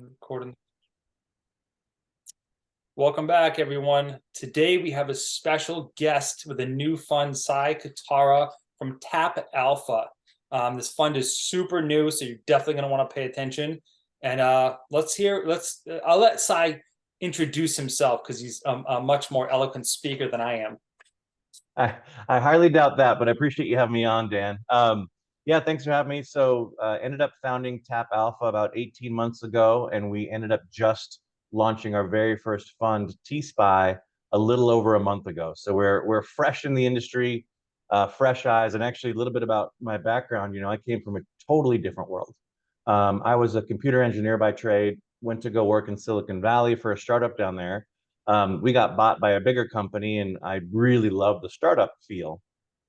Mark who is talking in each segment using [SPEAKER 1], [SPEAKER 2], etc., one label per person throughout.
[SPEAKER 1] Recording. Welcome back, everyone. Today we have a special guest with a new fund, Si Katara from TappAlpha. This fund is super new, so you're definitely going to want to pay attention. And I'll let Si introduce himself because he's a much more eloquent speaker than I am.
[SPEAKER 2] I highly doubt that, but I appreciate you having me on, Dan. Yeah, thanks for having me. So, ended up founding TappAlpha about 18 months ago, and we ended up just launching our very first fund, T-Spy, a little over a month ago. So we're fresh in the industry, fresh eyes, and actually a little bit about my background. I came from a totally different world. I was a computer engineer by trade, went to go work in Silicon Valley for a startup down there. We got bought by a bigger company, and I really loved the startup feel.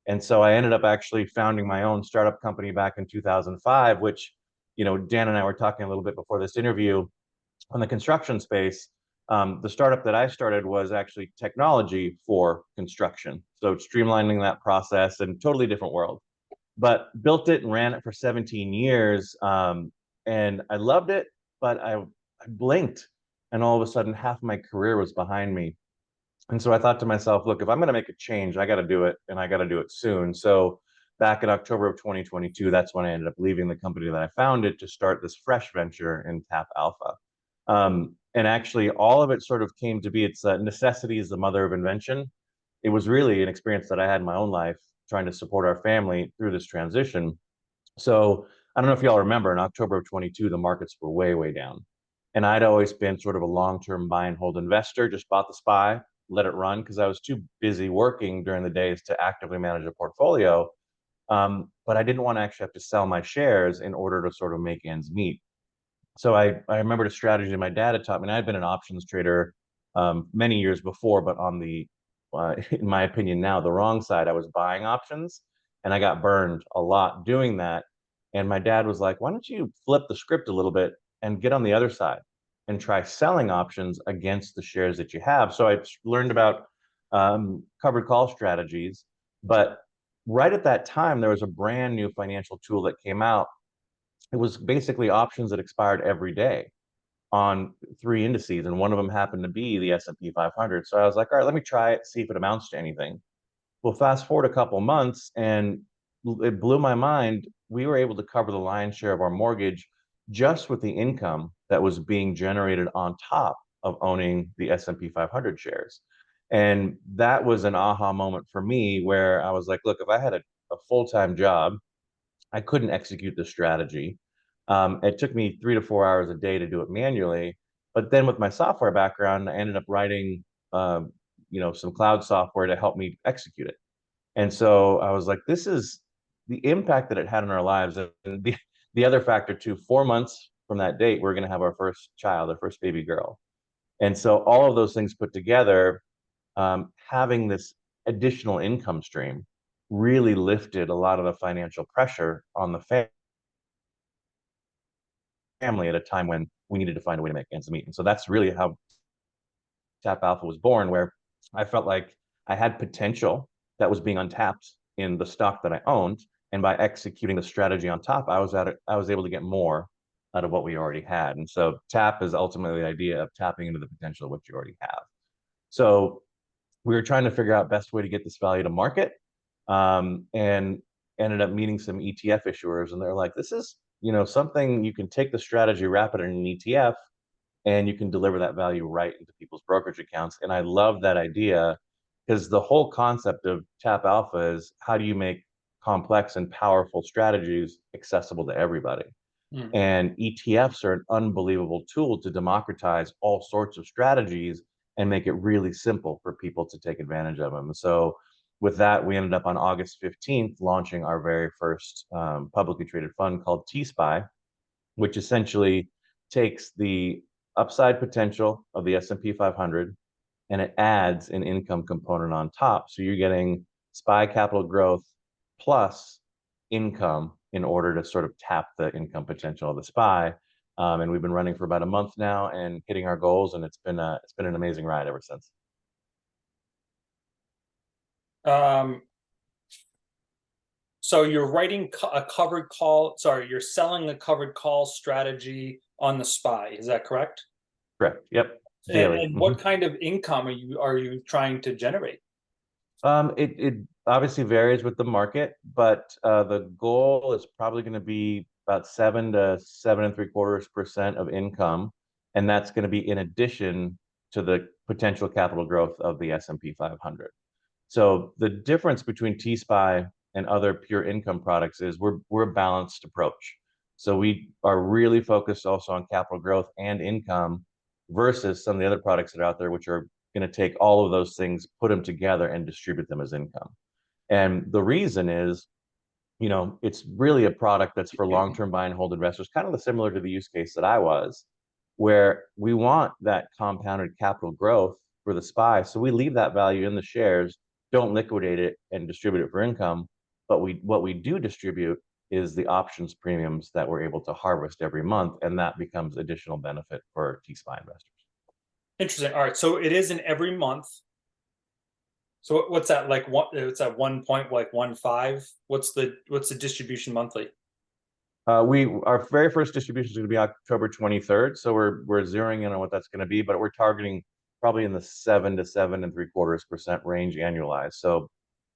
[SPEAKER 2] And so I ended up actually founding my own startup company back in 2005, which, Dan and I were talking a little bit before this interview on the construction space. The startup that I started was actually technology for construction. So streamlining that process and totally different world. But built it and ran it for 17 years. And I loved it, but I blinked and all of a sudden half my career was behind me. And so I thought to myself, look, if I'm going to make a change, I got to do it and I got to do it soon. So back in October of 2022, that's when I ended up leaving the company that I founded to start this fresh venture in TappAlpha. And actually, all of it sort of came to be it's necessity is the mother of invention. It was really an experience that I had in my own life trying to support our family through this transition. So I don't know if y'all remember in October of 22, the markets were way, way down. And I'd always been sort of a long-term buy and hold investor, just bought the SPY, let it run because I was too busy working during the days to actively manage a portfolio. But I didn't want to actually have to sell my shares in order to sort of make ends meet. So I remembered a strategy my dad had taught me. And I'd been an options trader many years before, but on the, in my opinion now, the wrong side. I was buying options and I got burned a lot doing that. And my dad was like, why don't you flip the script a little bit and get on the other side and try selling options against the shares that you have? So I learned about covered call strategies. But right at that time, there was a brand new financial tool that came out. It was basically options that expired every day on three indices, and one of them happened to be the S&P 500. So I was like, all right, let me try it, see if it amounts to anything. Well, fast forward a couple months, and it blew my mind. We were able to cover the lion's share of our mortgage just with the income that was being generated on top of owning the S&P 500 shares. And that was an aha moment for me where I was like, look, if I had a full-time job, I couldn't execute the strategy. It took me 3 to 4 hours a day to do it manually. But then with my software background, I ended up writing, some cloud software to help me execute it. And so I was like, this is the impact that it had on our lives. And the other factor too, 4 months from that date, we're going to have our first child, our first baby girl. And so all of those things put together, having this additional income stream really lifted a lot of the financial pressure on the family at a time when we needed to find a way to make ends meet. And so that's really how TappAlpha was born, where I felt like I had potential that was being untapped in the stock that I owned. And by executing the strategy on top, I was able to get more out of what we already had. And so tap is ultimately the idea of tapping into the potential of what you already have. So we were trying to figure out best way to get this value to market, and ended up meeting some ETF issuers, and they're like, "This is something you can take the strategy, wrap it in an ETF, and you can deliver that value right into people's brokerage accounts." And I love that idea because the whole concept of TappAlpha is how do you make complex and powerful strategies accessible to everybody?
[SPEAKER 1] Hmm.
[SPEAKER 2] And ETFs are an unbelievable tool to democratize all sorts of strategies and make it really simple for people to take advantage of them. And so, with that, we ended up on August 15th launching our very first publicly traded fund called T-Spy, which essentially takes the upside potential of the S&P 500 and it adds an income component on top. So you're getting SPY capital growth plus income in order to sort of tap the income potential of the SPY. And we've been running for about a month now and hitting our goals, and it's been an amazing ride ever since.
[SPEAKER 1] Um, so you're writing a covered call. Sorry, you're selling a covered call strategy on the SPY. Is that correct?
[SPEAKER 2] Correct. Yep.
[SPEAKER 1] And,
[SPEAKER 2] Daily.
[SPEAKER 1] and what kind of income are you trying to generate?
[SPEAKER 2] It obviously varies with the market, but the goal is probably going to be about 7 to 7.75% of income, and that's going to be in addition to the potential capital growth of the S&P 500. So the difference between T-SPY and other pure income products is we're a balanced approach. So we are really focused also on capital growth and income versus some of the other products that are out there, which are going to take all of those things, put them together, and distribute them as income. And the reason is, it's really a product that's for long-term buy and hold investors, kind of similar to the use case that I was, where we want that compounded capital growth for the SPY. So we leave that value in the shares, don't liquidate it and distribute it for income. But what we do distribute is the options premiums that we're able to harvest every month, and that becomes additional benefit for T-SPY investors.
[SPEAKER 1] Interesting. All right. So it is in every month. So what's that like? It's at 1.15. What's the distribution monthly?
[SPEAKER 2] Our very first distribution is going to be October 23rd, so we're zeroing in on what that's going to be, but we're targeting probably in the 7 to 7.75% range annualized, so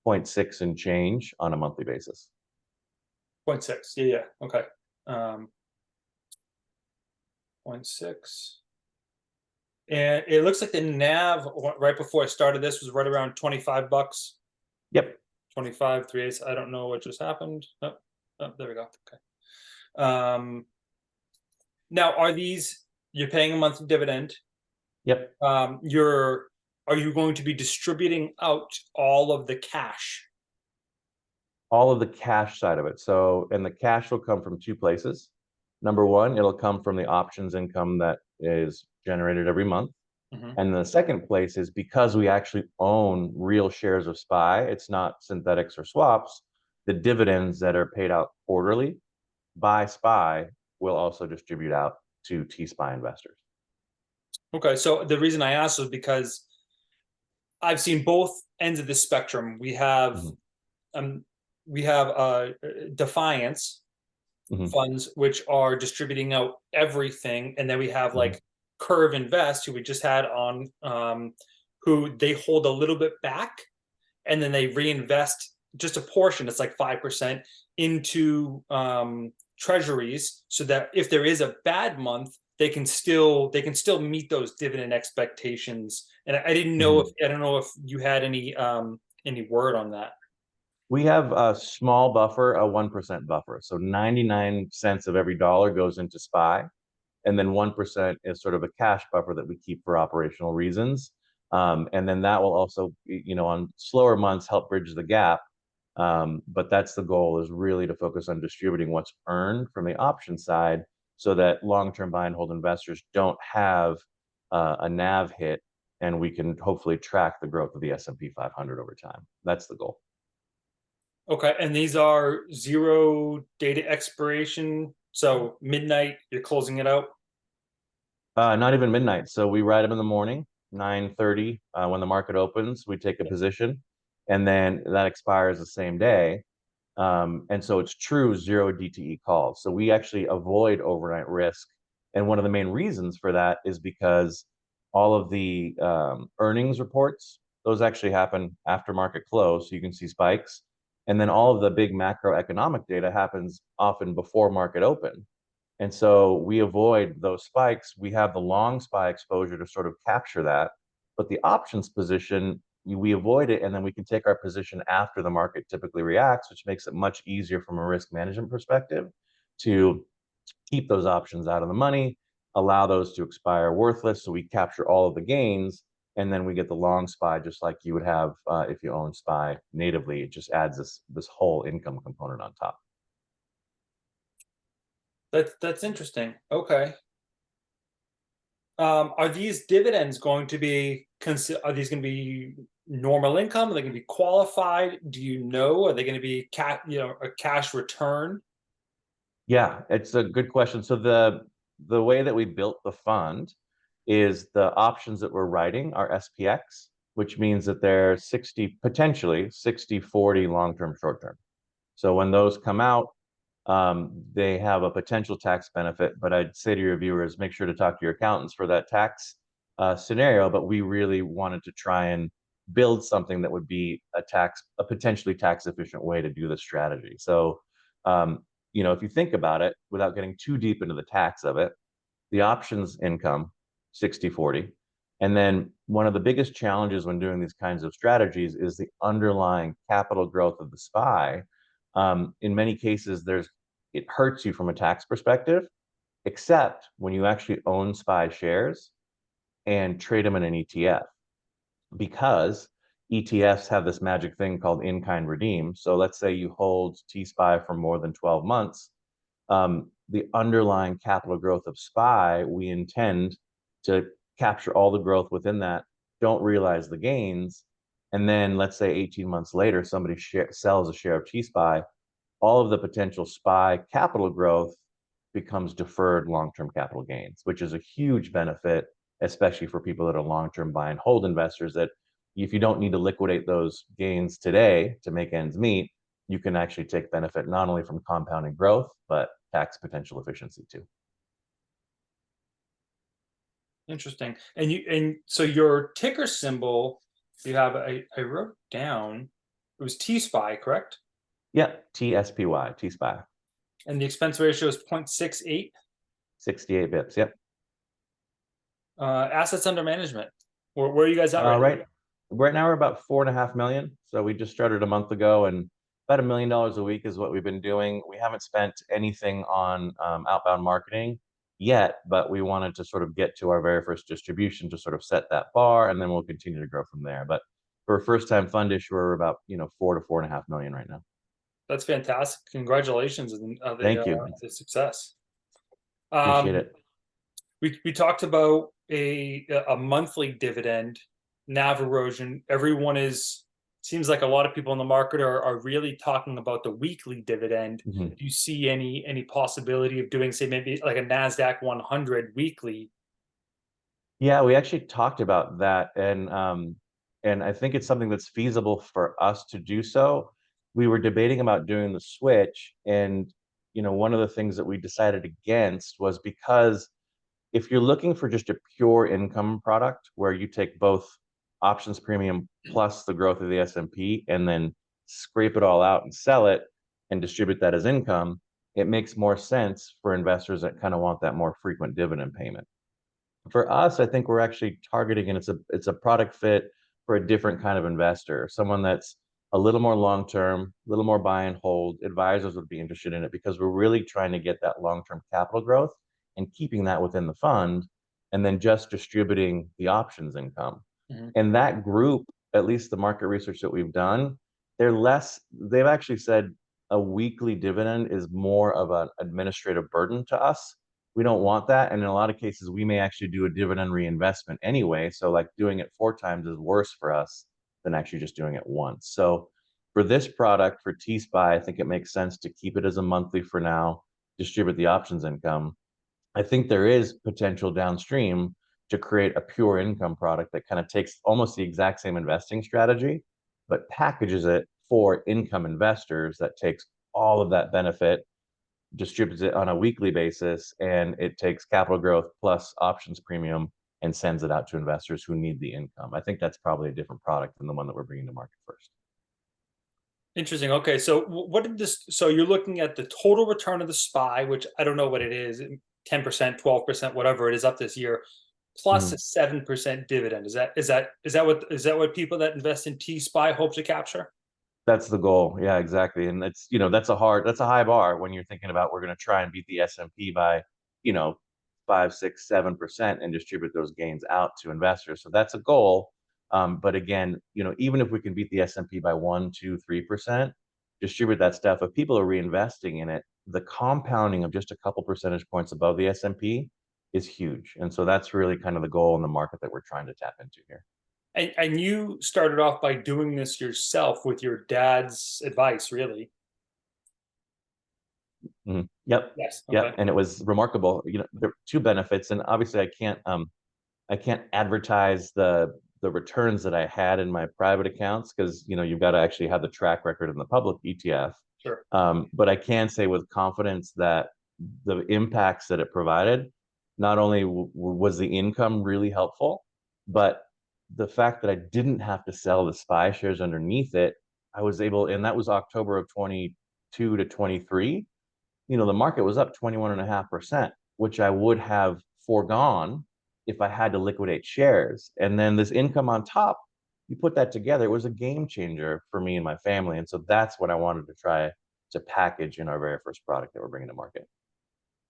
[SPEAKER 2] 0.6 and change on a monthly basis.
[SPEAKER 1] 0.6. Yeah. Okay. 0.6. And it looks like the NAV right before I started this was right around $25.
[SPEAKER 2] Yep.
[SPEAKER 1] 25, 3/8. I don't know what just happened. Oh, there we go. Okay. Now you're paying a monthly dividend?
[SPEAKER 2] Yep.
[SPEAKER 1] Are you going to be distributing out all of the cash?
[SPEAKER 2] All of the cash side of it. And the cash will come from two places. Number one, it'll come from the options income that is generated every month. And the second place is because we actually own real shares of SPY, it's not synthetics or swaps, the dividends that are paid out quarterly by SPY will also distribute out to T-SPY investors.
[SPEAKER 1] Okay, so the reason I asked was because I've seen both ends of the spectrum. We have Defiance funds, which are distributing out everything, and then we have like Curve Invest, who we just had on, who they hold a little bit back, and then they reinvest just a portion. It's like 5% into treasuries, so that if there is a bad month, they can still meet those dividend expectations. And I don't know if you had any word on that.
[SPEAKER 2] We have a small buffer, a 1% buffer. So 99 cents of every dollar goes into SPY. And then 1% is sort of a cash buffer that we keep for operational reasons. And then that will also, on slower months, help bridge the gap. But that's the goal, is really to focus on distributing what's earned from the option side so that long-term buy and hold investors don't have a NAV hit, and we can hopefully track the growth of the S&P 500 over time. That's the goal.
[SPEAKER 1] Okay, and these are 0 data expiration. So midnight, you're closing it out?
[SPEAKER 2] Not even midnight. So we write them in the morning, 9:30, when the market opens. We take a position, and then that expires the same day. And so it's true 0 DTE calls. So we actually avoid overnight risk. And one of the main reasons for that is because all of the earnings reports, those actually happen after market close, so you can see spikes. And then all of the big macroeconomic data happens often before market open. And so we avoid those spikes. We have the long SPY exposure to sort of capture that. But the options position, we avoid it, and then we can take our position after the market typically reacts, which makes it much easier from a risk management perspective to keep those options out of the money, allow those to expire worthless, so we capture all of the gains, and then we get the long SPY just like you would have if you own SPY natively. It just adds this whole income component on top.
[SPEAKER 1] That's interesting. Okay. Are these dividends going to be normal income? Are they going to be qualified? Do you know? Are they going to be a cash return?
[SPEAKER 2] Yeah, it's a good question. So the way that we built the fund is the options that we're writing are SPX, which means that they're potentially 60-40 long-term, short-term. So when those come out, They have a potential tax benefit, but I'd say to your viewers, make sure to talk to your accountants for that tax scenario. But we really wanted to try and build something that would be a potentially tax efficient way to do this strategy. So, if you think about it, without getting too deep into the tax of it, the options income, 60/40. And then one of the biggest challenges when doing these kinds of strategies is the underlying capital growth of the SPY. In many cases, it hurts you from a tax perspective, except when you actually own SPY shares and trade them in an ETF, because ETFs have this magic thing called in-kind redeem. So let's say you hold T-SPY for more than 12 months, the underlying capital growth of SPY, we intend to capture all the growth within that, don't realize the gains. And then let's say 18 months later, somebody sells a share of T-SPY, all of the potential SPY capital growth becomes deferred long-term capital gains, which is a huge benefit, especially for people that are long-term buy and hold investors, that if you don't need to liquidate those gains today to make ends meet, you can actually take benefit not only from compounding growth, but tax potential efficiency too.
[SPEAKER 1] Interesting. And so your ticker symbol, you have I wrote down, it was T-SPY, correct?
[SPEAKER 2] Yeah, TSPY, T-SPY.
[SPEAKER 1] And the expense ratio is 0.68.
[SPEAKER 2] 68 bips. Yep.
[SPEAKER 1] Assets under management. Where are you guys at right now?
[SPEAKER 2] Right now we're about 4.5 million. So we just started a month ago, and about $1 million a week is what we've been doing. We haven't spent anything on outbound marketing yet, but we wanted to sort of get to our very first distribution to sort of set that bar, and then we'll continue to grow from there. But for a first-time fund issuer, we're about 4 to 4.5 million right now.
[SPEAKER 1] That's fantastic. Congratulations on
[SPEAKER 2] Thank you.
[SPEAKER 1] the success.
[SPEAKER 2] Appreciate it.
[SPEAKER 1] We talked about a monthly dividend, NAV erosion. Seems like a lot of people in the market are really talking about the weekly dividend.
[SPEAKER 2] Mm-hmm.
[SPEAKER 1] Do you see any possibility of doing, say, maybe like a NASDAQ 100 weekly?
[SPEAKER 2] Yeah, we actually talked about that, and I think it's something that's feasible for us to do so. We were debating about doing the switch, and one of the things that we decided against was because if you're looking for just a pure income product where you take both options premium plus the growth of the S&P and then scrape it all out and sell it and distribute that as income, it makes more sense for investors that kind of want that more frequent dividend payment. For us, I think we're actually targeting, and it's a product fit for a different kind of investor, someone that's a little more long term, a little more buy and hold. Advisors would be interested in it because we're really trying to get that long term capital growth and keeping that within the fund, and then just distributing the options income.
[SPEAKER 1] Mm-hmm.
[SPEAKER 2] And that group, at least the market research that we've done, they've actually said a weekly dividend is more of an administrative burden to us. We don't want that. And in a lot of cases, we may actually do a dividend reinvestment anyway. So like doing it 4 times is worse for us than actually just doing it once. So for this product, for T-SPY, I think it makes sense to keep it as a monthly for now, distribute the options income. I think there is potential downstream to create a pure income product that kind of takes almost the exact same investing strategy, but packages it for income investors that takes all of that benefit, distributes it on a weekly basis, and it takes capital growth plus options premium and sends it out to investors who need the income. I think that's probably a different product than the one that we're bringing to market first.
[SPEAKER 1] Interesting. Okay, so so you're looking at the total return of the SPY, which I don't know what it is, 10%, 12%, whatever it is up this year, plus a 7% dividend. Is that what people that invest in T-SPY hope to capture?
[SPEAKER 2] That's the goal. Yeah, exactly. And that's a high bar when you're thinking about we're going to try and beat the S&P by, 5, 6, 7% and distribute those gains out to investors. So that's a goal. But again, even if we can beat the S&P by 1, 2, 3%, distribute that stuff. If people are reinvesting in it, the compounding of just a couple percentage points above the S&P is huge. And so that's really kind of the goal in the market that we're trying to tap into here.
[SPEAKER 1] And you started off by doing this yourself with your dad's advice, really?
[SPEAKER 2] Mm-hmm. Yep.
[SPEAKER 1] Yes.
[SPEAKER 2] Yep.
[SPEAKER 1] Okay.
[SPEAKER 2] And it was remarkable. There are 2 benefits, and obviously I can't advertise the returns that I had in my private accounts because you've got to actually have the track record in the public ETF.
[SPEAKER 1] Sure.
[SPEAKER 2] But I can say with confidence that the impacts that it provided, not only was the income really helpful, but the fact that I didn't have to sell the SPY shares underneath it, I was able, and that was October of 22 to 23. The market was up 21.5%, which I would have foregone if I had to liquidate shares. And then this income on top, you put that together, it was a game changer for me and my family. And so that's what I wanted to try to package in our very first product that we're bringing to market.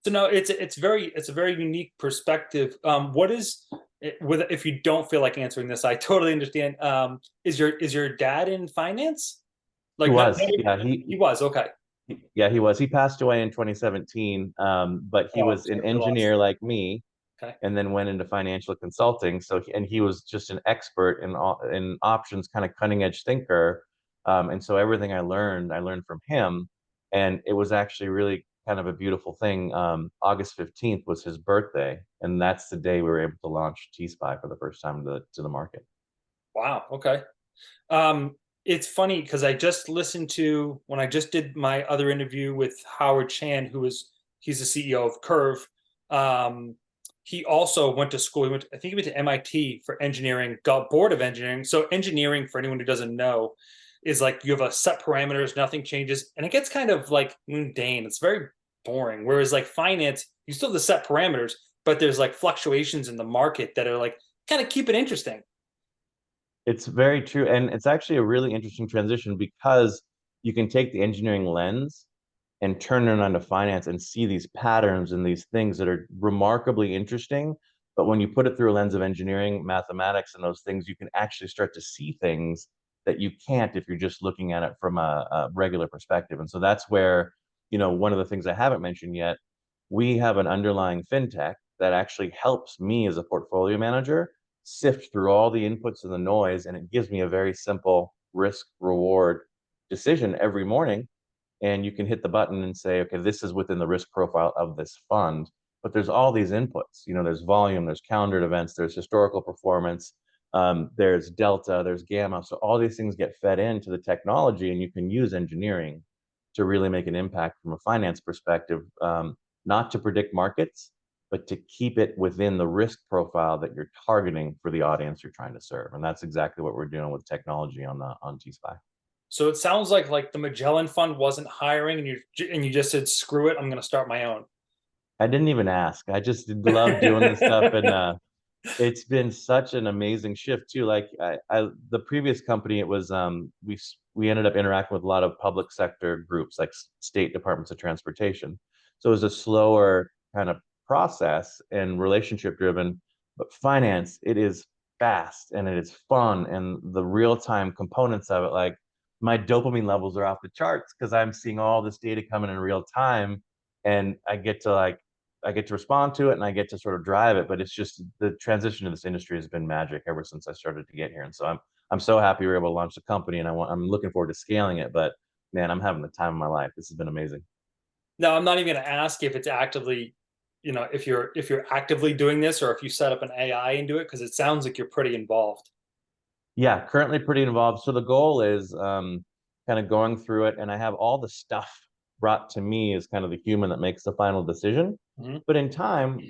[SPEAKER 1] So no, it's a very unique perspective. What is with if you don't feel like answering this, I totally understand. Is your dad in finance?
[SPEAKER 2] He
[SPEAKER 1] Like no,
[SPEAKER 2] was, yeah,
[SPEAKER 1] he was okay.
[SPEAKER 2] yeah, he was. He passed away in 2017, but he
[SPEAKER 1] Oh, I'm
[SPEAKER 2] was an
[SPEAKER 1] sorry for your loss.
[SPEAKER 2] engineer like me,
[SPEAKER 1] Okay.
[SPEAKER 2] and then went into financial consulting. So, and he was just an expert in options, kind of cutting edge thinker. And so everything I learned from him, and it was actually really kind of a beautiful thing. August 15th was his birthday, and that's the day we were able to launch T Spy for the first time to the market.
[SPEAKER 1] Wow. Okay. Um, it's funny because I just listened to when I just did my other interview with Howard Chan, he's the CEO of Curve. Um, he also went to school. I think he went to MIT for engineering, got bored of engineering. So engineering, for anyone who doesn't know, is like you have a set parameters, nothing changes, and it gets kind of like mundane. It's very boring. Whereas like finance, you still have the set parameters, but there's like fluctuations in the market that are like kind of keep it interesting.
[SPEAKER 2] It's very true. And it's actually a really interesting transition because you can take the engineering lens and turn it onto finance and see these patterns and these things that are remarkably interesting. But when you put it through a lens of engineering, mathematics, and those things, you can actually start to see things that you can't if you're just looking at it from a regular perspective. And so that's where, one of the things I haven't mentioned yet, we have an underlying fintech that actually helps me as a portfolio manager sift through all the inputs and the noise, and it gives me a very simple risk reward decision every morning. And you can hit the button and say, okay, this is within the risk profile of this fund. But there's all these inputs. There's volume, there's calendared events, there's historical performance, there's delta, there's gamma. So all these things get fed into the technology, and you can use engineering to really make an impact from a finance perspective, not to predict markets, but to keep it within the risk profile that you're targeting for the audience you're trying to serve. And that's exactly what we're doing with technology on TSpy.
[SPEAKER 1] So it sounds like the Magellan Fund wasn't hiring, and you just said, "Screw it, I'm going to start my own."
[SPEAKER 2] I didn't even ask. I just love doing this stuff, and it's been such an amazing shift too. Like the previous company, it was we ended up interacting with a lot of public sector groups, like state departments of transportation. So it was a slower kind of process and relationship driven. But finance, it is fast and it is fun, and the real time components of it, like my dopamine levels are off the charts because I'm seeing all this data coming in real time, and I get to respond to it and I get to sort of drive it. But it's just the transition to this industry has been magic ever since I started to get here. And so I'm so happy we were able to launch the company, and I'm looking forward to scaling it. But man, I'm having the time of my life. This has been amazing.
[SPEAKER 1] No, I'm not even going to ask if it's actively, if you're actively doing this or if you set up an AI and do it, because it sounds like you're pretty involved.
[SPEAKER 2] Yeah, currently pretty involved. So the goal is kind of going through it, and I have all the stuff brought to me as kind of the human that makes the final decision.
[SPEAKER 1] Mhm.
[SPEAKER 2] But in time,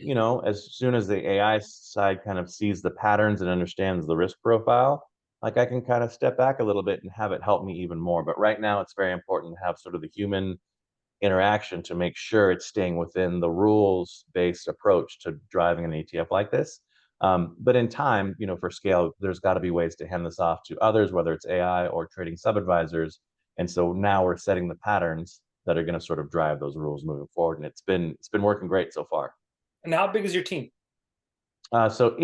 [SPEAKER 2] as soon as the AI side kind of sees the patterns and understands the risk profile, like I can kind of step back a little bit and have it help me even more. But right now, it's very important to have sort of the human interaction to make sure it's staying within the rules-based approach to driving an ETF like this. But in time, for scale, there's got to be ways to hand this off to others, whether it's AI or trading sub-advisors. And so now we're setting the patterns that are going to sort of drive those rules moving forward. And it's been working great so far.
[SPEAKER 1] And how big is your team?
[SPEAKER 2] So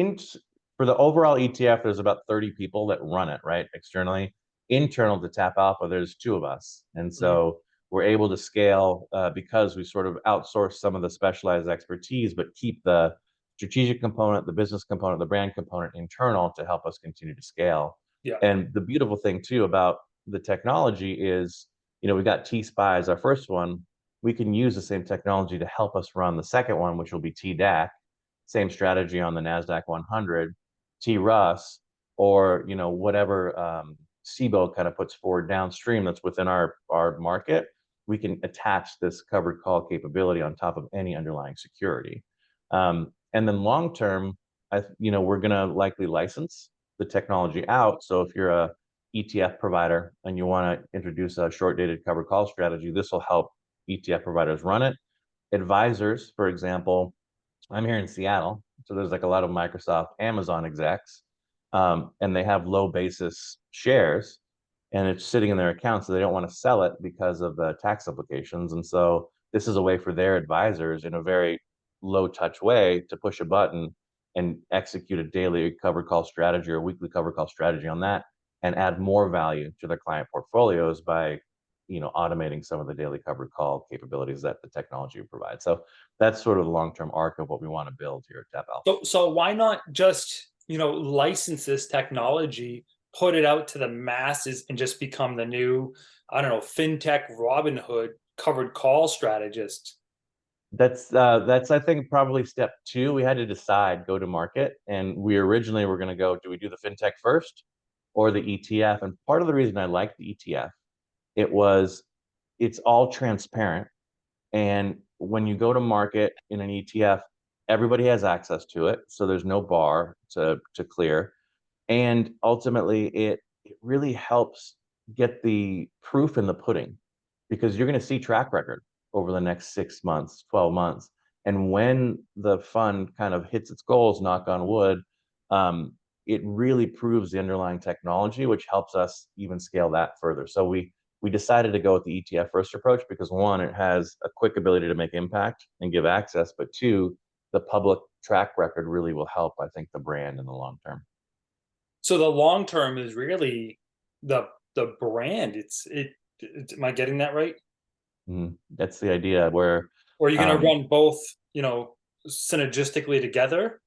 [SPEAKER 2] for the overall ETF, there's about 30 people that run it, right? Externally. Internal to TappAlpha, there's two of us. And
[SPEAKER 1] Mhm.
[SPEAKER 2] so we're able to scale because we sort of outsource some of the specialized expertise, but keep the strategic component, the business component, the brand component internal to help us continue to scale.
[SPEAKER 1] Yeah,
[SPEAKER 2] And the beautiful thing too about the technology is, we got T-Spy as our first one. We can use the same technology to help us run the second one, which will be TDAC, same strategy on the Nasdaq 100, T-Russ, or whatever SIBO kind of puts forward downstream that's within our market. we can attach this covered call capability on top of any underlying security. And then long term, we're going to likely license the technology out. So if you're a ETF provider and you want to introduce a short dated covered call strategy, this will help ETF providers run it. Advisors, for example, I'm here in Seattle, so there's like a lot of Microsoft, Amazon execs, and they have low basis shares, and it's sitting in their account, so they don't want to sell it because of the tax implications. And so this is a way for their advisors, in a very low touch way, to push a button and execute a daily covered call strategy or weekly covered call strategy on that, and add more value to their client portfolios by automating some of the daily covered call capabilities that the technology provides. So that's sort of the long-term arc of what we want to build here at TappAlpha.
[SPEAKER 1] So why not just, license this technology, put it out to the masses, and just become the new, I don't know, fintech Robin Hood covered call strategist?
[SPEAKER 2] That's I think probably step two. We had to decide go to market, and we originally were going to go, do we do the fintech first or the ETF? And part of the reason I like the ETF, it's all transparent. And when you go to market in an ETF, everybody has access to it. So there's no bar to clear. And ultimately, it really helps get the proof in the pudding, because you're going to see track record over the next 6 months, 12 months. And when the fund kind of hits its goals, knock on wood, it really proves the underlying technology, which helps us even scale that further. So we decided to go with the ETF first approach because, one, it has a quick ability to make impact and give access, but two, the public track record really will help, I think, the brand in the long term.
[SPEAKER 1] So the long term is really the brand. Am I getting that right?
[SPEAKER 2] That's the idea, where
[SPEAKER 1] Or are you going to
[SPEAKER 2] um,
[SPEAKER 1] run both, synergistically together?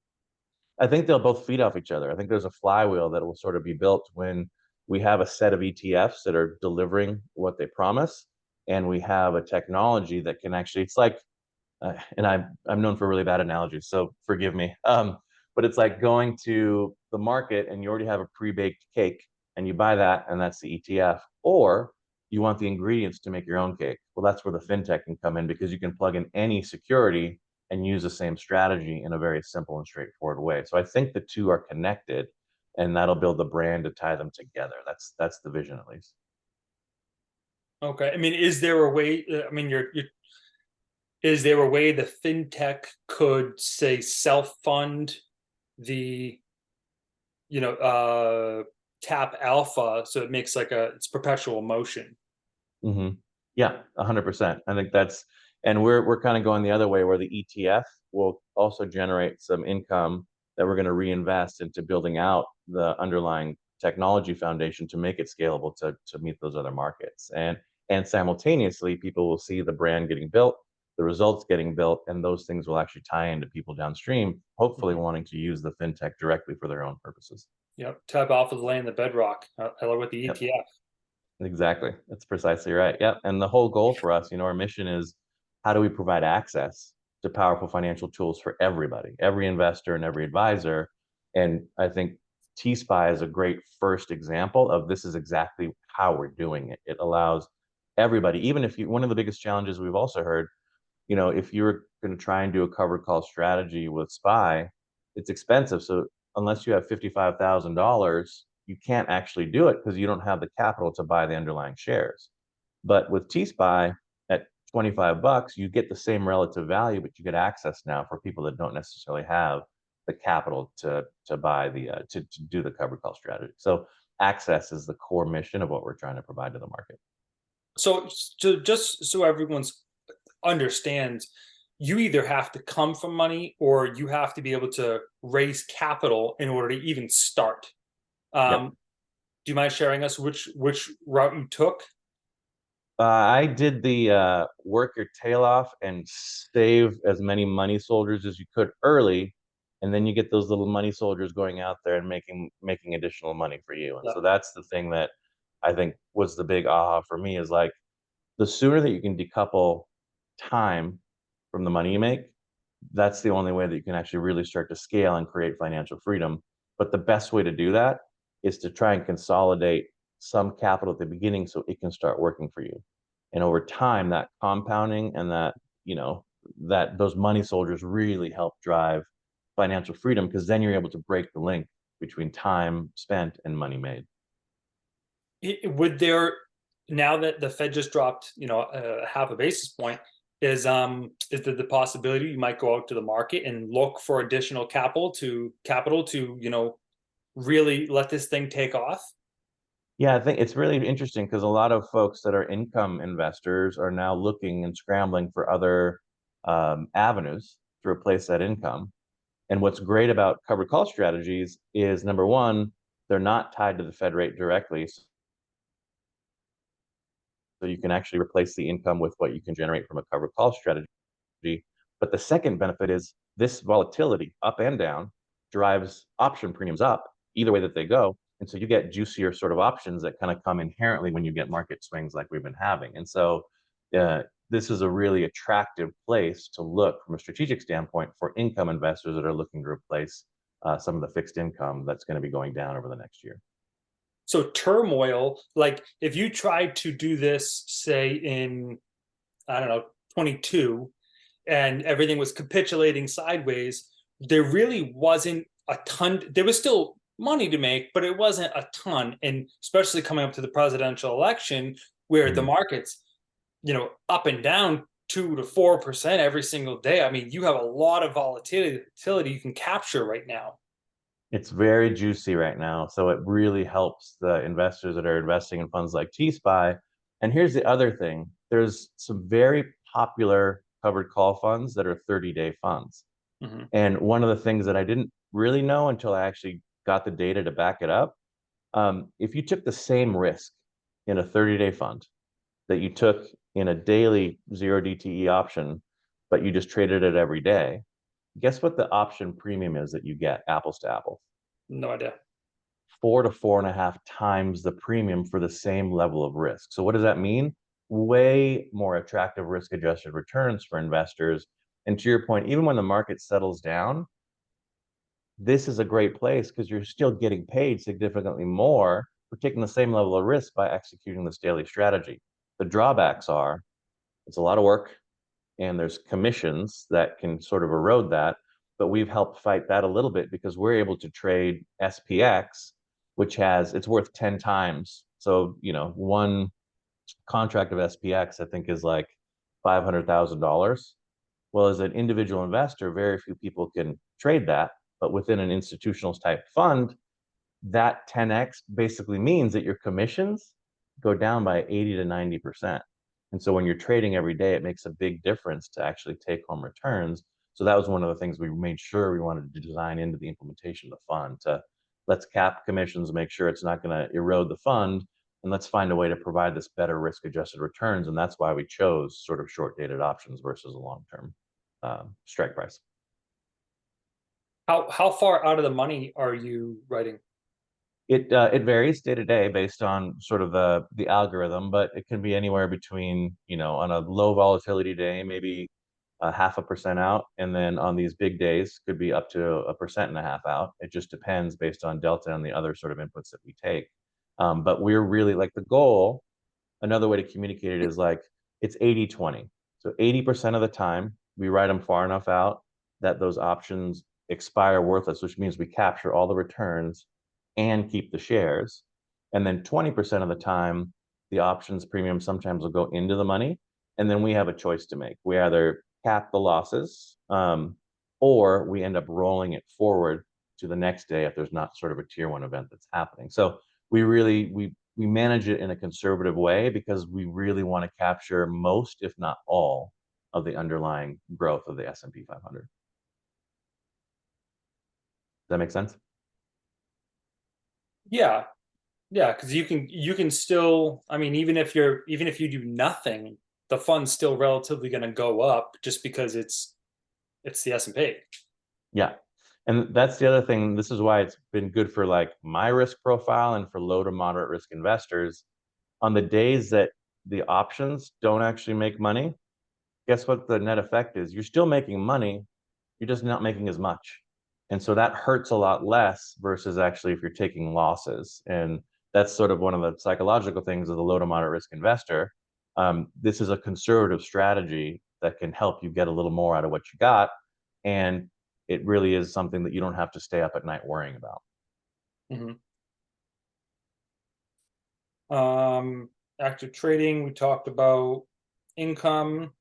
[SPEAKER 2] I think they'll both feed off each other. I think there's a flywheel that will sort of be built when we have a set of ETFs that are delivering what they promise, and we have a technology that can actually, it's like, and I'm known for really bad analogies, so forgive me. But it's like going to the market and you already have a pre-baked cake, and you buy that, and that's the ETF. Or you want the ingredients to make your own cake. Well, that's where the fintech can come in, because you can plug in any security and use the same strategy in a very simple and straightforward way. So I think the two are connected, and that'll build the brand to tie them together. That's the vision, at least.
[SPEAKER 1] Okay. I mean, is there a way? I mean, is there a way the fintech could, say, self fund the, tap alpha, so it makes like it's perpetual motion?
[SPEAKER 2] hmm Yeah, 100%. I think and we're kind of going the other way, where the ETF will also generate some income that we're going to reinvest into building out the underlying technology foundation to make it scalable to meet those other markets. And simultaneously, people will see the brand getting built, the results getting built, and those things will actually tie into people downstream, hopefully wanting to use the fintech directly for their own purposes.
[SPEAKER 1] Yep. Tap alpha is laying the bedrock, along with the
[SPEAKER 2] Yep.
[SPEAKER 1] ETF.
[SPEAKER 2] Exactly. That's precisely right. Yep. And the whole goal for us, our mission is, how do we provide access to powerful financial tools for everybody, every investor and every advisor? And I think T-Spy is a great first example of this is exactly how we're doing it. It allows everybody, even if one of the biggest challenges we've also heard, if you're going to try and do a covered call strategy with SPY, it's expensive. So unless you have $55,000, you can't actually do it because you don't have the capital to buy the underlying shares. But with T-Spy at $25, you get the same relative value, but you get access now for people that don't necessarily have the capital to buy to do the covered call strategy. So access is the core mission of what we're trying to provide to the market.
[SPEAKER 1] So just so everyone's understands, you either have to come from money or you have to be able to raise capital in order to even start.
[SPEAKER 2] Yep.
[SPEAKER 1] Do you mind sharing us which route you took?
[SPEAKER 2] I did the work your tail off and save as many money soldiers as you could early, and then you get those little money soldiers going out there and making additional money for you. And
[SPEAKER 1] Yeah.
[SPEAKER 2] so that's the thing that I think was the big aha for me, is like, the sooner that you can decouple time from the money you make, that's the only way that you can actually really start to scale and create financial freedom. But the best way to do that is to try and consolidate some capital at the beginning so it can start working for you. And over time, that compounding and that, you know, that those money soldiers really help drive financial freedom, because then you're able to break the link between time spent and money made.
[SPEAKER 1] Would there, now that the Fed just dropped, half a basis point, is there the possibility you might go out to the market and look for additional capital to really let this thing take off?
[SPEAKER 2] Yeah, I think it's really interesting because a lot of folks that are income investors are now looking and scrambling for other avenues to replace that income. And what's great about covered call strategies is, number one, they're not tied to the Fed rate directly. So you can actually replace the income with what you can generate from a covered call strategy. But the second benefit is this volatility up and down drives option premiums up either way that they go. And so you get juicier sort of options that kind of come inherently when you get market swings like we've been having. And so this is a really attractive place to look from a strategic standpoint for income investors that are looking to replace some of the fixed income that's going to be going down over the next year.
[SPEAKER 1] So turmoil, like if you tried to do this, say in, I don't know, 22, and everything was capitulating sideways, there really wasn't a ton. There was still money to make, but it wasn't a ton. And especially coming up to the presidential election, where the
[SPEAKER 2] Mhm.
[SPEAKER 1] markets, up and down 2 to 4% every single day. I mean, you have a lot of volatility you can capture right now.
[SPEAKER 2] It's very juicy right now, so it really helps the investors that are investing in funds like T-SPY. And here's the other thing. There's some very popular covered call funds that are 30-day funds.
[SPEAKER 1] Mhm.
[SPEAKER 2] And one of the things that I didn't really know until I actually got the data to back it up, if you took the same risk in a 30-day fund that you took in a daily 0 DTE option, but you just traded it every day, guess what the option premium is that you get apples to apples?
[SPEAKER 1] No idea.
[SPEAKER 2] 4 to 4.5 times the premium for the same level of risk. So what does that mean? Way more attractive risk-adjusted returns for investors. And to your point, even when the market settles down, this is a great place because you're still getting paid significantly more for taking the same level of risk by executing this daily strategy. The drawbacks are it's a lot of work, and there's commissions that can sort of erode that. But we've helped fight that a little bit because we're able to trade SPX, which has it's worth 10 times. So, one contract of SPX, I think, is like $500,000. Well, as an individual investor, very few people can trade that. But within an institutional type fund, that 10x basically means that your commissions go down by 80 to 90%. And so when you're trading every day, it makes a big difference to actually take home returns. So that was one of the things we made sure we wanted to design into the implementation of the fund, to let's cap commissions, make sure it's not going to erode the fund, and let's find a way to provide this better risk adjusted returns. And that's why we chose sort of short dated options versus a long term strike price.
[SPEAKER 1] How far out of the money are you writing?
[SPEAKER 2] It varies day to day based on sort of the algorithm, but it can be anywhere between, on a low volatility day, maybe a 0.5% out, and then on these big days could be up to 1.5% out. It just depends based on delta and the other sort of inputs that we take. But we're really like the goal. Another way to communicate it is like it's 80-20. So 80% of the time we write them far enough out that those options expire worthless, which means we capture all the returns and keep the shares. And then 20% of the time, the options premium sometimes will go into the money. And then we have a choice to make. We either cap the losses, or we end up rolling it forward to the next day if there's not sort of a tier one event that's happening. So we manage it in a conservative way because we really want to capture most, if not all, of the underlying growth of the S&P 500. Does that make sense?
[SPEAKER 1] Yeah, yeah, because you can still. I mean, even if you do nothing, the fund's still relatively going to go up just because it's the S&P.
[SPEAKER 2] Yeah. And that's the other thing. This is why it's been good for like my risk profile and for low to moderate risk investors. On the days that the options don't actually make money, guess what the net effect is? You're still making money, you're just not making as much. And so that hurts a lot less versus actually if you're taking losses. And that's sort of one of the psychological things of the low to moderate risk investor. This is a conservative strategy that can help you get a little more out of what you got, and it really is something that you don't have to stay up at night worrying about.
[SPEAKER 1] Mhm. Active trading, we talked about income,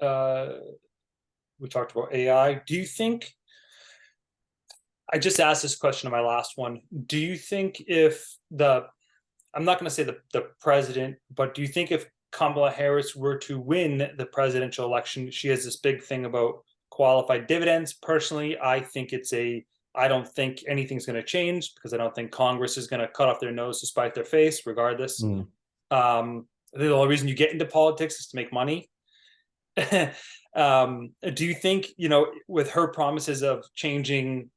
[SPEAKER 1] uh, we talked about AI. Do you think, I just asked this question in my last one, do you think if I'm not going to say the president, but do you think if Kamala Harris were to win the presidential election, she has this big thing about qualified dividends? Personally, I don't think anything's going to change because I don't think Congress is going to cut off their nose to spite their face, regardless.
[SPEAKER 2] Mm.
[SPEAKER 1] The only reason you get into politics is to make money. Do you think, with her promises of changing,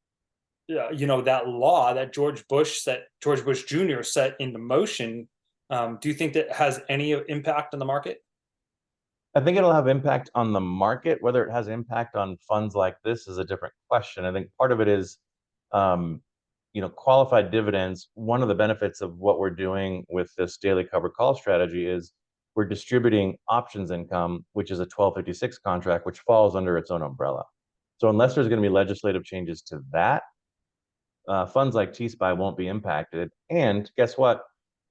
[SPEAKER 1] that law that George Bush Jr. set into motion, do you think that has any impact on the market?
[SPEAKER 2] I think it'll have impact on the market. Whether it has impact on funds like this is a different question. I think part of it is, um, qualified dividends. One of the benefits of what we're doing with this daily covered call strategy is we're distributing options income, which is a 1256 contract, which falls under its own umbrella. So unless there's going to be legislative changes to that, funds like T-SPY won't be impacted. And guess what?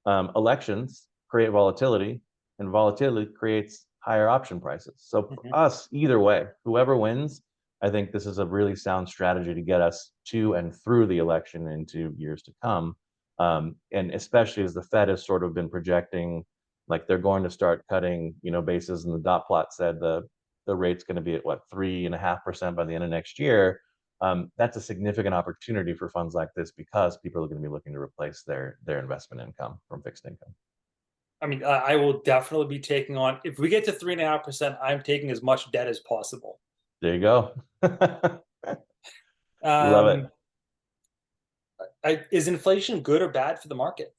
[SPEAKER 2] Elections create volatility, and volatility creates higher option prices. So for
[SPEAKER 1] Mhm.
[SPEAKER 2] us, either way, whoever wins, I think this is a really sound strategy to get us to and through the election into years to come. And especially as the Fed has sort of been projecting, like they're going to start cutting, bases, and the dot plot said the rate's going to be at what, 3.5% by the end of next year. That's a significant opportunity for funds like this because people are going to be looking to replace their investment income from fixed income.
[SPEAKER 1] I mean, I will definitely be taking on, if we get to 3.5%, I'm taking as much debt as possible.
[SPEAKER 2] There you go. Love it.
[SPEAKER 1] Um, is inflation good or bad for the market?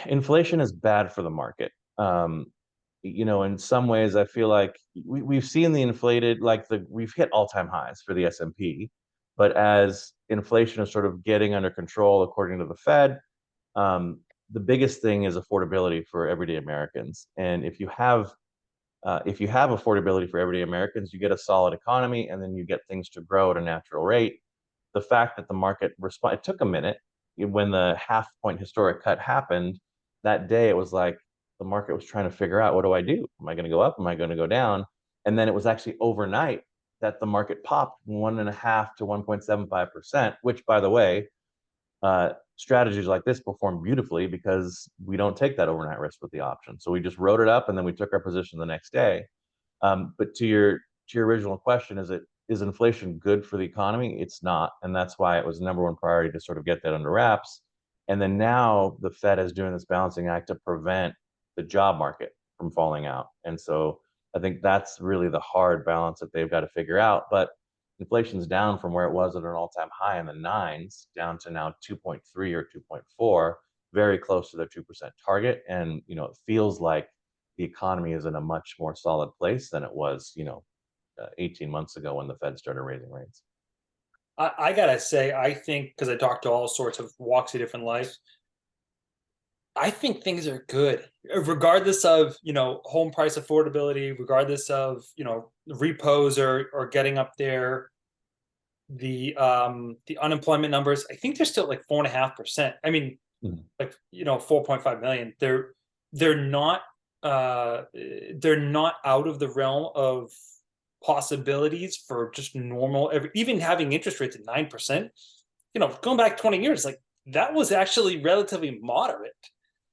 [SPEAKER 2] Inflation is bad for the market. In some ways, I feel like we've seen the inflated, like we've hit all-time highs for the S&P, but as inflation is sort of getting under control, according to the Fed, the biggest thing is affordability for everyday Americans. And if you have affordability for everyday Americans, you get a solid economy, and then you get things to grow at a natural rate. The fact that the market it took a minute when the half point historic cut happened that day. It was like the market was trying to figure out, what do I do? Am I going to go up? Am I going to go down? And then it was actually overnight that the market popped 1.5 to 1.75%, which, by the way, strategies like this perform beautifully because we don't take that overnight risk with the option. So we just wrote it up and then we took our position the next day. But to your original question, is inflation good for the economy? It's not, and that's why it was the number one priority to sort of get that under wraps. And then now the Fed is doing this balancing act to prevent the job market from falling out. And so I think that's really the hard balance that they've got to figure out. But inflation's down from where it was at an all-time high in the nines down to now 2.3 or 2.4, very close to their 2% target. And it feels like the economy is in a much more solid place than it was 18 months ago when the Fed started raising rates.
[SPEAKER 1] I gotta say, I think, because I talked to all sorts of walks of different life, I think things are good, regardless of home price affordability, regardless of repos or getting up there. The unemployment numbers, I think they're still like 4.5%. I mean,
[SPEAKER 2] Mhm.
[SPEAKER 1] like 4.5 million. They're not they're not out of the realm of possibilities for just normal, even having interest rates at 9%. Going back 20 years, like that was actually relatively moderate.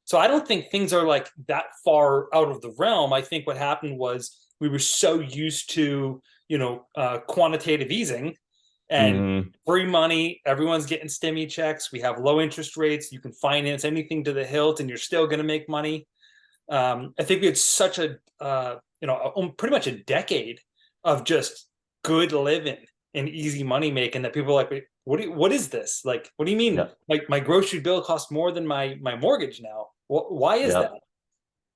[SPEAKER 1] So I don't think things are like that far out of the realm. I think what happened was we were so used to quantitative easing and
[SPEAKER 2] Mhm.
[SPEAKER 1] free money. Everyone's getting stimmy checks. We have low interest rates. You can finance anything to the hilt, and you're still going to make money. I think we had such a pretty much a decade of just good living and easy money making that people are like, wait, what is this? Like, what do you mean?
[SPEAKER 2] Yep.
[SPEAKER 1] Like my grocery bill costs more than my mortgage now. Why is that?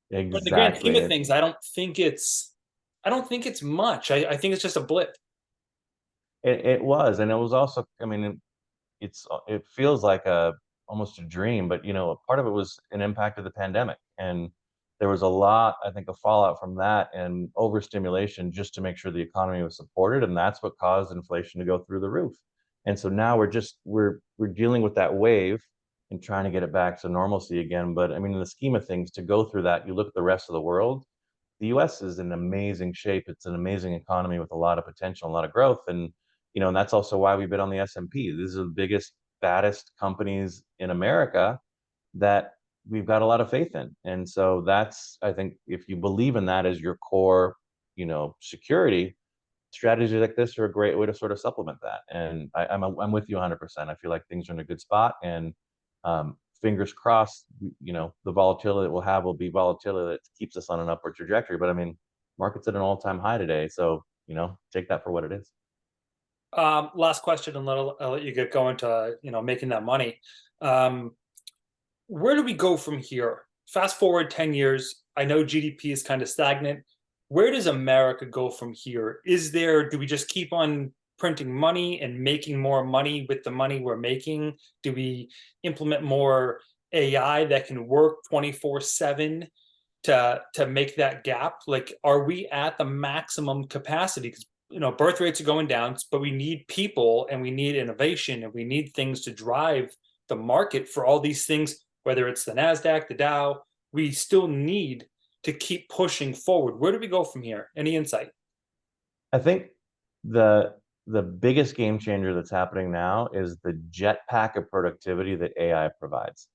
[SPEAKER 2] Yep.
[SPEAKER 1] But in the grand scheme
[SPEAKER 2] Exactly.
[SPEAKER 1] of things, I don't think it's much. I think it's just a blip.
[SPEAKER 2] It was, and it was also. I mean, it feels like a almost a dream, but part of it was an impact of the pandemic, and there was a lot, I think, of fallout from that and overstimulation just to make sure the economy was supported, and that's what caused inflation to go through the roof. And so now we're dealing with that wave and trying to get it back to normalcy again. But I mean, in the scheme of things, to go through that, you look at the rest of the world, the US is in amazing shape. It's an amazing economy with a lot of potential, a lot of growth. And, and that's also why we've been on the S&P. These are the biggest, baddest companies in America that we've got a lot of faith in. And so that's, I think, if you believe in that as your core, security, strategies like this are a great way to sort of supplement that. And I'm with you 100%. I feel like things are in a good spot, and fingers crossed, the volatility that we'll have will be volatility that keeps us on an upward trajectory. But I mean, market's at an all-time high today, so take that for what it is.
[SPEAKER 1] Last question, and I'll let you get going to making that money. Where do we go from here? Fast forward 10 years. I know GDP is kind of stagnant. Where does America go from here? Do we just keep on printing money and making more money with the money we're making? Do we implement more AI that can work 24/7 to make that gap? Like, are we at the maximum capacity? Because birth rates are going down, but we need people and we need innovation and we need things to drive the market for all these things, whether it's the NASDAQ, the Dow. We still need to keep pushing forward. Where do we go from here? Any insight?
[SPEAKER 2] I think the biggest game changer that's happening now is the jetpack of productivity that AI provides.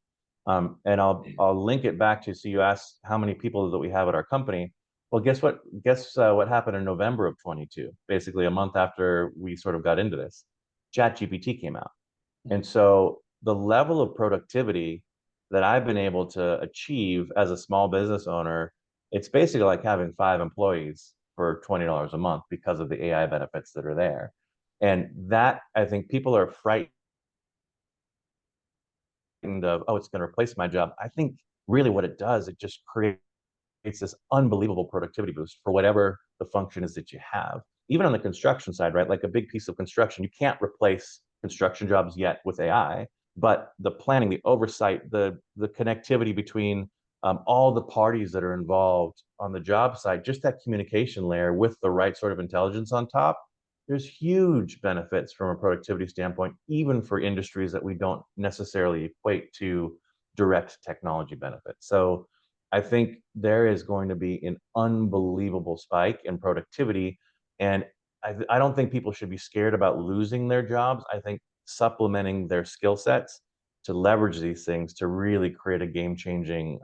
[SPEAKER 2] And I'll link it back to, so you asked how many people that we have at our company. Well, guess what? What happened in November of 22? Basically, a month after we sort of got into this, ChatGPT came out, and so the level of productivity that I've been able to achieve as a small business owner, it's basically like having 5 employees for $20 a month because of the AI benefits that are there. And that, I think, people are frightened of, oh, it's going to replace my job. I think really what it does, it just creates this unbelievable productivity boost for whatever the function is that you have. Even on the construction side, right? Like a big piece of construction, you can't replace construction jobs yet with AI, but the planning, the oversight, the connectivity between all the parties that are involved on the job site, just that communication layer with the right sort of intelligence on top, there's huge benefits from a productivity standpoint, even for industries that we don't necessarily equate to direct technology benefits. So I think there is going to be an unbelievable spike in productivity. And I don't think people should be scared about losing their jobs. I think supplementing their skill sets to leverage these things to really create a game-changing,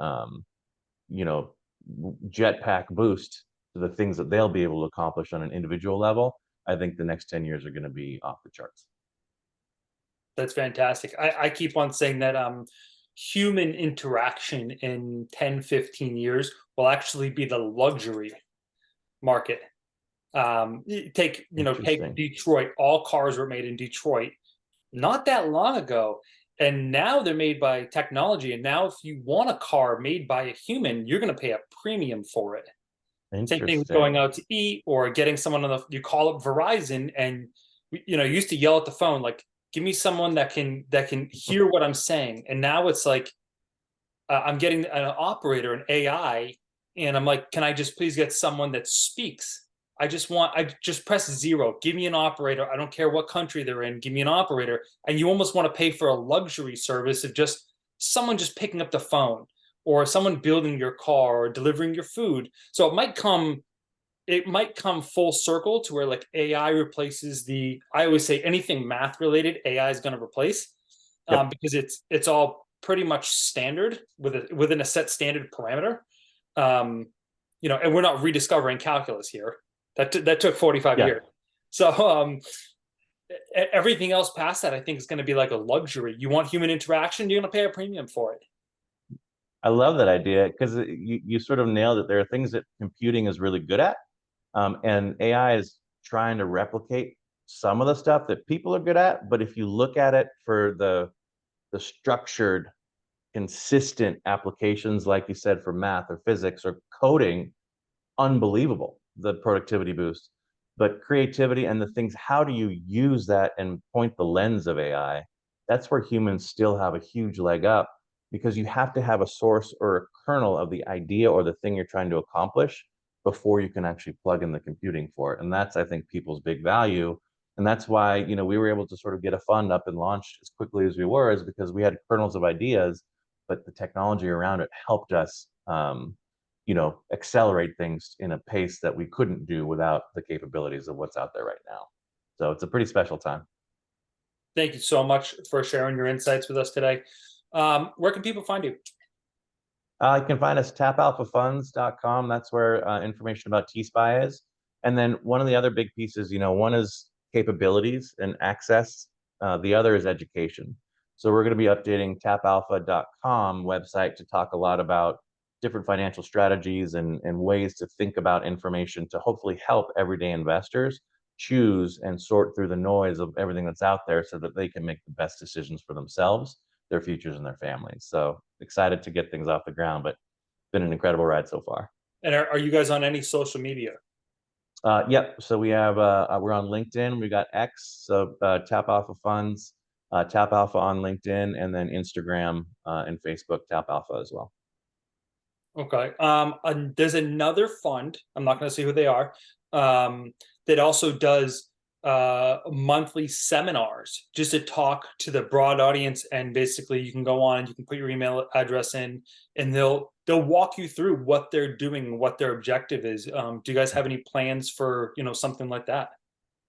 [SPEAKER 2] jetpack boost to the things that they'll be able to accomplish on an individual level. I think the next 10 years are going to be off the charts.
[SPEAKER 1] That's fantastic. I keep on saying that human interaction in 10, 15 years will actually be the luxury market. Take Detroit. All cars were made in Detroit not that long ago, and now they're made by technology. And now if you want a car made by a human, you're going to pay a premium for it. Same thing with going out to eat or getting someone you call up Verizon and you used to yell at the phone like, give me someone that can hear what I'm saying. And now it's like, I'm getting an operator, an AI, and I'm like, can I just please get someone that speaks? I just press 0. Give me an operator. I don't care what country they're in. Give me an operator. And you almost want to pay for a luxury service of just someone just picking up the phone or someone building your car or delivering your food. So it might come full circle to where like AI replaces I always say anything math related, AI is going to replace because it's all pretty much standard within a set standard parameter. And we're not rediscovering calculus here. That took 45 years. So everything else past that, I think, is going to be like a luxury. You want human interaction, you're going to pay a premium for it.
[SPEAKER 2] I love that idea because you sort of nailed it. There are things that computing is really good at, and AI is trying to replicate some of the stuff that people are good at. But if you look at it for the structured, consistent applications, like you said, for math or physics or coding, unbelievable, the productivity boost. But creativity and the things, how do you use that and point the lens of AI? That's where humans still have a huge leg up. because you have to have a source or a kernel of the idea or the thing you're trying to accomplish before you can actually plug in the computing for it. And that's, I think, people's big value. And that's why, we were able to sort of get a fund up and launched as quickly as we were, is because we had kernels of ideas, but the technology around it helped us, accelerate things in a pace that we couldn't do without the capabilities of what's out there right now. So it's a pretty special time.
[SPEAKER 1] Thank you so much for sharing your insights with us today. Where can people find you?
[SPEAKER 2] You can find us TappAlphaFunds.com. That's where information about T-Spy is. And then one of the other big pieces, one is capabilities and access. The other is education. So we're going to be updating TappAlpha.com website to talk a lot about different financial strategies and ways to think about information to hopefully help everyday investors choose and sort through the noise of everything that's out there so that they can make the best decisions for themselves, their futures, and their families. So excited to get things off the ground, but been an incredible ride so far.
[SPEAKER 1] And are you guys on any social media?
[SPEAKER 2] Yep. So we have we're on LinkedIn. We got X, so Tap Alpha Funds, Tap Alpha on LinkedIn, and then Instagram and Facebook Tap Alpha as well.
[SPEAKER 1] Okay. And there's another fund, I'm not going to say who they are, that also does monthly seminars just to talk to the broad audience. And basically you can go on and you can put your email address in, and they'll walk you through what they're doing and what their objective is. Do you guys have any plans for, something like that?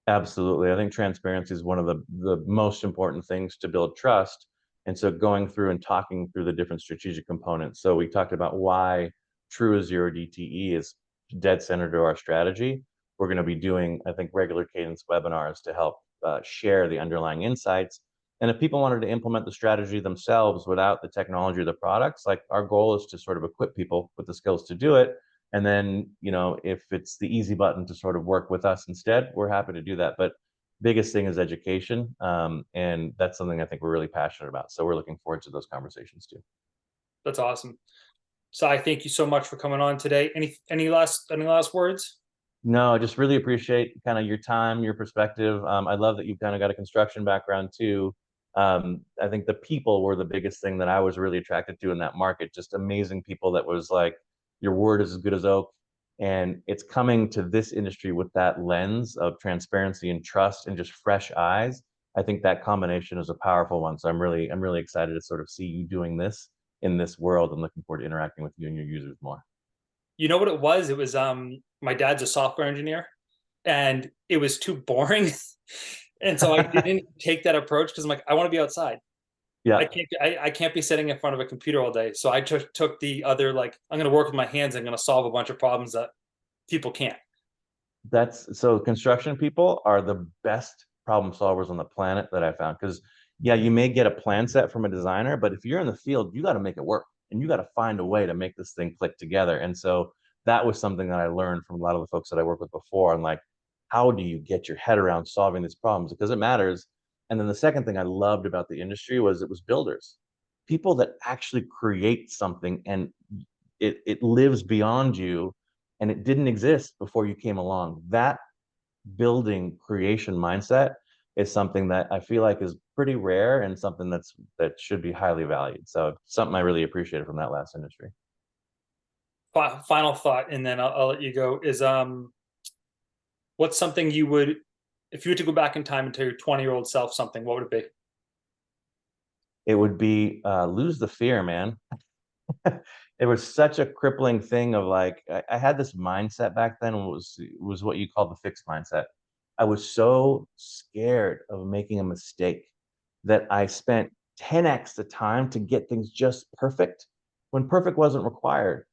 [SPEAKER 2] Absolutely. I think transparency is one of the most important things to build trust. And so going through and talking through the different strategic components. So we talked about why True Zero DTE is dead center to our strategy. We're going to be doing, I think, regular cadence webinars to help share the underlying insights. And if people wanted to implement the strategy themselves without the technology or the products, like our goal is to sort of equip people with the skills to do it. And then, if it's the easy button to sort of work with us instead, we're happy to do that. But biggest thing is education. And that's something I think we're really passionate about. So we're looking forward to those conversations too.
[SPEAKER 1] That's awesome. So I thank you so much for coming on today. Any last words?
[SPEAKER 2] No, I just really appreciate kind of your time, your perspective. I love that you've kind of got a construction background too. I think the people were the biggest thing that I was really attracted to in that market. Just amazing people that was like, your word is as good as oak. And it's coming to this industry with that lens of transparency and trust and just fresh eyes. I think that combination is a powerful one. So I'm really excited to sort of see you doing this in this world and looking forward to interacting with you and your users more.
[SPEAKER 1] You know what it was? It was my dad's a software engineer, and it was too boring. And so I didn't take that approach because I'm like, I want to be outside.
[SPEAKER 2] Yeah.
[SPEAKER 1] I can't be sitting in front of a computer all day. So I took the other, like, I'm going to work with my hands. I'm going to solve a bunch of problems that people can't.
[SPEAKER 2] That's so construction people are the best problem solvers on the planet that I found. Because yeah, you may get a plan set from a designer, but if you're in the field, you got to make it work and you got to find a way to make this thing click together. And so that was something that I learned from a lot of the folks that I worked with before. And like, how do you get your head around solving these problems? Because it matters. And then the second thing I loved about the industry was it was builders, people that actually create something and it lives beyond you and it didn't exist before you came along. That building creation mindset is something that I feel like is pretty rare and something that should be highly valued. So something I really appreciated from that last industry.
[SPEAKER 1] Final thought, and then I'll let you go, is what's something you would, if you were to go back in time and tell your 20-year-old self something, what would it be?
[SPEAKER 2] It would be lose the fear, man. It was such a crippling thing of like I had this mindset back then. It was what you call the fixed mindset. I was so scared of making a mistake that I spent 10x the time to get things just perfect when perfect wasn't required.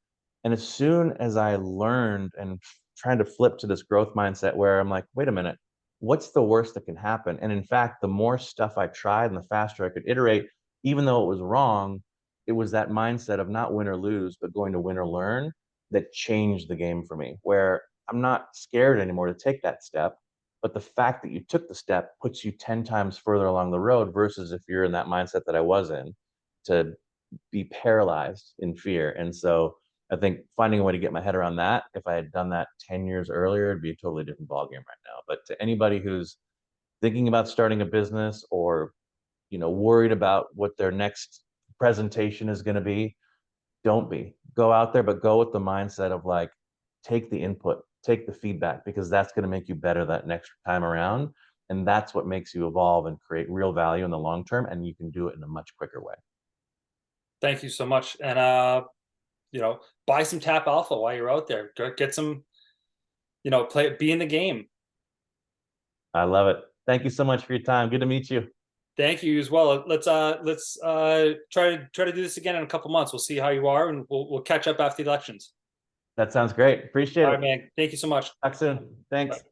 [SPEAKER 2] And as soon as I learned and trying to flip to this growth mindset where I'm like, wait a minute, what's the worst that can happen? And in fact, the more stuff I tried and the faster I could iterate, even though it was wrong, it was that mindset of not win or lose, but going to win or learn that changed the game for me, where I'm not scared anymore to take that step. But the fact that you took the step puts you 10 times further along the road versus if you're in that mindset that I was in to be paralyzed in fear. And so I think finding a way to get my head around that, if I had done that 10 years earlier, it'd be a totally different ballgame right now. But to anybody who's thinking about starting a business or worried about what their next presentation is going to be, don't be. Go out there, but go with the mindset of like, take the input, take the feedback, because that's going to make you better that next time around. And that's what makes you evolve and create real value in the long term. And you can do it in a much quicker way.
[SPEAKER 1] Thank you so much. And buy some Tap Alpha while you're out there. Get some, be in the game.
[SPEAKER 2] I love it. Thank you so much for your time. Good to meet you.
[SPEAKER 1] Thank you as well. Let's try to do this again in a couple months. We'll see how you are, and we'll catch up after the elections.
[SPEAKER 2] That sounds great. Appreciate
[SPEAKER 1] All
[SPEAKER 2] it.
[SPEAKER 1] right, man. Thank you so much.
[SPEAKER 2] Talk soon. Thanks.
[SPEAKER 1] Bye.